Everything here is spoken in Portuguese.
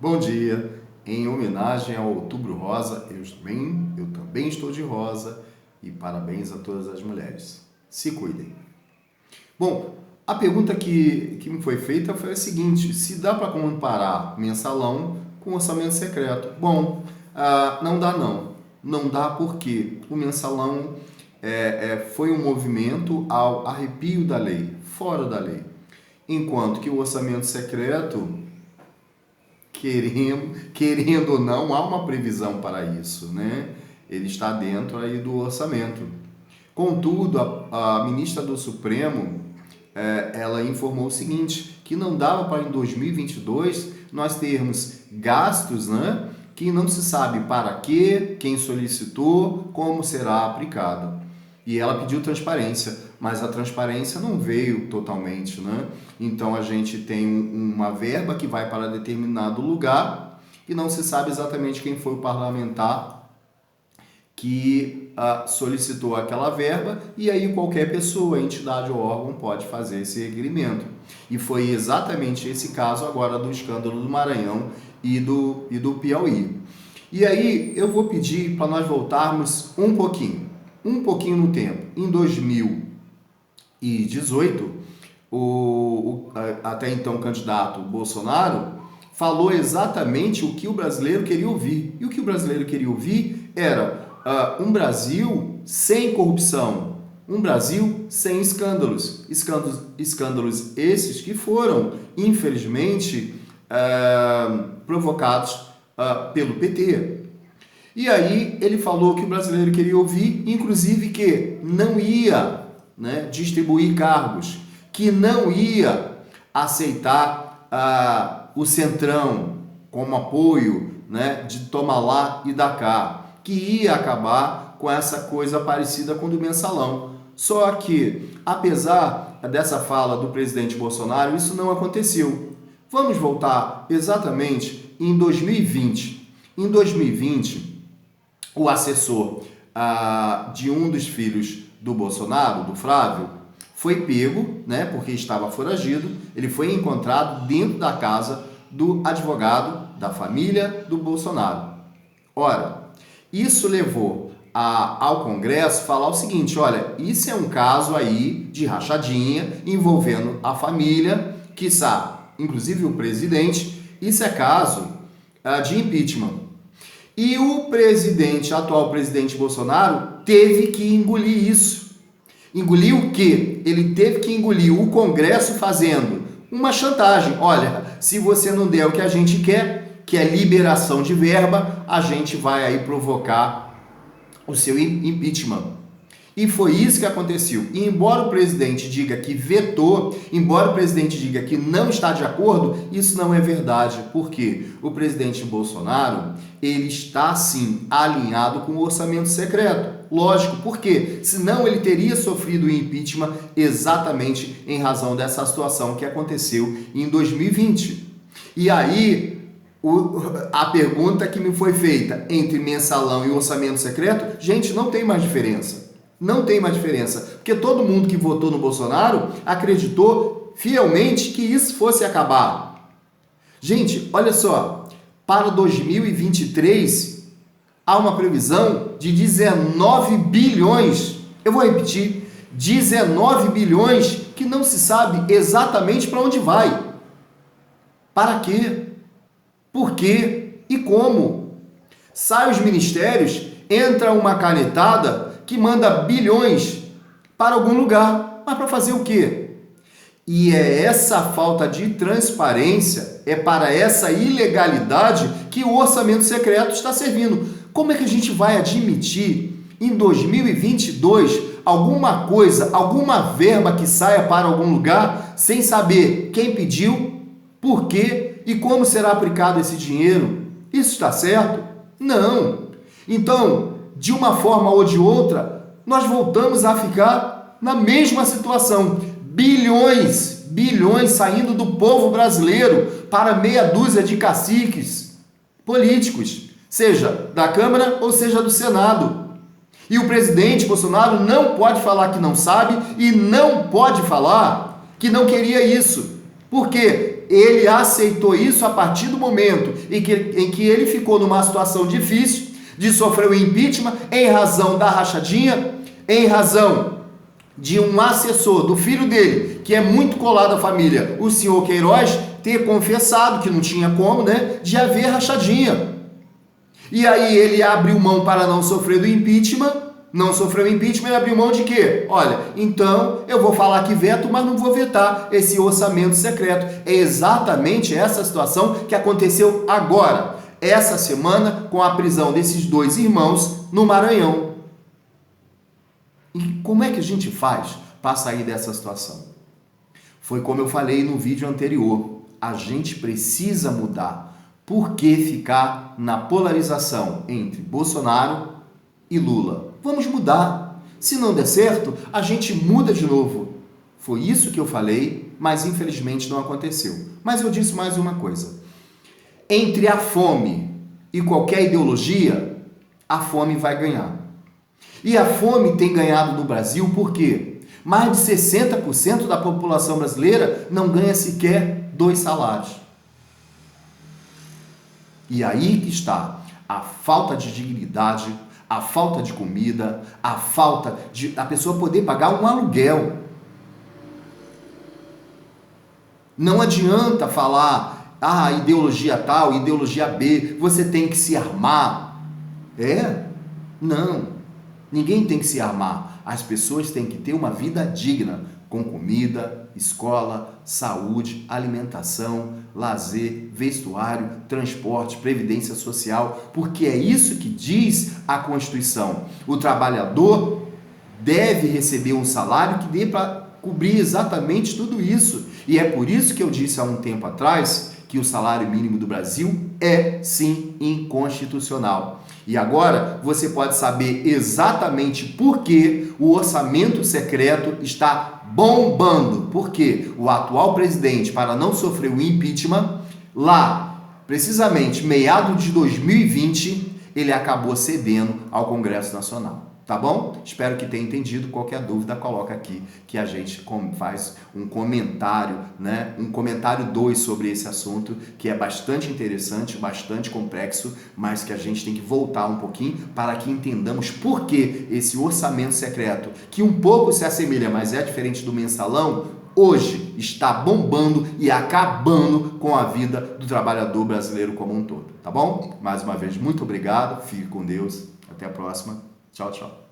Bom dia! Em homenagem ao Outubro Rosa, eu também estou de rosa e parabéns a todas as mulheres. Se cuidem. Bom, a pergunta que me foi feita foi a seguinte: se dá para comparar mensalão com orçamento secreto? Bom, não dá não. Não dá porque o mensalão foi um movimento ao arrepio da lei, fora da lei. Enquanto que o orçamento secreto, querendo ou não, há uma previsão para isso, né? Ele está dentro aí do orçamento. Contudo, a ministra do Supremo, ela informou o seguinte, que não dava para em 2022 nós termos gastos, né, que não se sabe para quê, quem solicitou, como será aplicado. E ela pediu transparência, mas a transparência não veio totalmente, né? Então a gente tem uma verba que vai para determinado lugar e não se sabe exatamente quem foi o parlamentar que solicitou aquela verba, e aí qualquer pessoa, entidade ou órgão pode fazer esse requerimento. E foi exatamente esse caso agora do escândalo do Maranhão e do Piauí. E aí eu vou pedir para nós voltarmos um pouquinho no tempo. Em 2018, o até então candidato Bolsonaro falou exatamente o que o brasileiro queria ouvir. E o que o brasileiro queria ouvir era um Brasil sem corrupção, um Brasil sem escândalos. Escândalos esses que foram, infelizmente, provocados pelo PT. E aí ele falou que o brasileiro queria ouvir, inclusive que não ia, né, distribuir cargos, que não ia aceitar o Centrão como apoio, né, de toma lá e dá cá, que ia acabar com essa coisa parecida com o do mensalão. Só que, apesar dessa fala do presidente Bolsonaro, isso não aconteceu. Vamos voltar exatamente em 2020. Em 2020, o assessor de um dos filhos do Bolsonaro, do Flávio, foi pego, né, porque estava foragido. Ele foi encontrado dentro da casa do advogado da família do Bolsonaro. Ora, isso levou ao Congresso falar o seguinte: olha, isso é um caso aí de rachadinha envolvendo a família, quiçá, inclusive o presidente. Isso é caso de impeachment. E o atual presidente Bolsonaro, teve que engolir isso. Engolir o quê? Ele teve que engolir o Congresso fazendo uma chantagem. Olha, se você não der o que a gente quer, que é liberação de verba, a gente vai aí provocar o seu impeachment. E foi isso que aconteceu. E embora o presidente diga que vetou, embora o presidente diga que não está de acordo, isso não é verdade. Por quê? O presidente Bolsonaro, ele está sim alinhado com o orçamento secreto. Lógico, por quê? Senão ele teria sofrido o impeachment exatamente em razão dessa situação que aconteceu em 2020. E aí, a pergunta que me foi feita entre mensalão e orçamento secreto, gente, não tem mais diferença. Não tem mais diferença, porque todo mundo que votou no Bolsonaro acreditou fielmente que isso fosse acabar. Gente, olha só, para 2023 há uma previsão de 19 bilhões, eu vou repetir, 19 bilhões que não se sabe exatamente para onde vai. Para quê? Por quê? E como? Sai os ministérios, entra uma canetada que manda bilhões para algum lugar. Mas para fazer o quê? E é essa falta de transparência, é para essa ilegalidade que o orçamento secreto está servindo. Como é que a gente vai admitir em 2022 alguma coisa, alguma verba que saia para algum lugar sem saber quem pediu, por quê e como será aplicado esse dinheiro? Isso está certo? Não. Então, de uma forma ou de outra, nós voltamos a ficar na mesma situação. Bilhões saindo do povo brasileiro para meia dúzia de caciques políticos, seja da Câmara ou seja do Senado. E o presidente Bolsonaro não pode falar que não sabe e não pode falar que não queria isso. Porque ele aceitou isso a partir do momento em que ele ficou numa situação difícil de sofrer o impeachment em razão da rachadinha, em razão de um assessor do filho dele, que é muito colado à família, o senhor Queiroz, ter confessado que não tinha como, né, de haver rachadinha. E aí ele abriu mão para não sofrer do impeachment, não sofreu impeachment e abriu mão de quê? Olha, então eu vou falar que veto, mas não vou vetar esse orçamento secreto. É exatamente essa situação que aconteceu agora, essa semana, com a prisão desses dois irmãos no Maranhão. E como é que a gente faz para sair dessa situação? Foi como eu falei no vídeo anterior, a gente precisa mudar. Por que ficar na polarização entre Bolsonaro e Lula? Vamos mudar. Se não der certo, a gente muda de novo. Foi isso que eu falei, mas infelizmente não aconteceu. Mas eu disse mais uma coisa. Entre a fome e qualquer ideologia, a fome vai ganhar. E a fome tem ganhado no Brasil por quê? Mais de 60% da população brasileira não ganha sequer 2 salários. E aí que está a falta de dignidade, a falta de comida, a falta de a pessoa poder pagar um aluguel. Não adianta falar, ideologia tal, ideologia B, você tem que se armar. Não. Ninguém tem que se armar. As pessoas têm que ter uma vida digna, com comida, escola, saúde, alimentação, lazer, vestuário, transporte, previdência social, porque é isso que diz a Constituição. O trabalhador deve receber um salário que dê para cobrir exatamente tudo isso. E é por isso que eu disse há um tempo atrás que o salário mínimo do Brasil é sim inconstitucional. E agora você pode saber exatamente por que o orçamento secreto está bombando. Porque o atual presidente, para não sofrer o impeachment, lá, precisamente meados de 2020, ele acabou cedendo ao Congresso Nacional. Tá bom? Espero que tenha entendido. Qualquer dúvida, coloca aqui que a gente faz um comentário, né? Um comentário 2 sobre esse assunto, que é bastante interessante, bastante complexo, mas que a gente tem que voltar um pouquinho para que entendamos por que esse orçamento secreto, que um pouco se assemelha, mas é diferente do mensalão, hoje está bombando e acabando com a vida do trabalhador brasileiro como um todo. Tá bom? Mais uma vez, muito obrigado. Fique com Deus. Até a próxima. Tchau, tchau.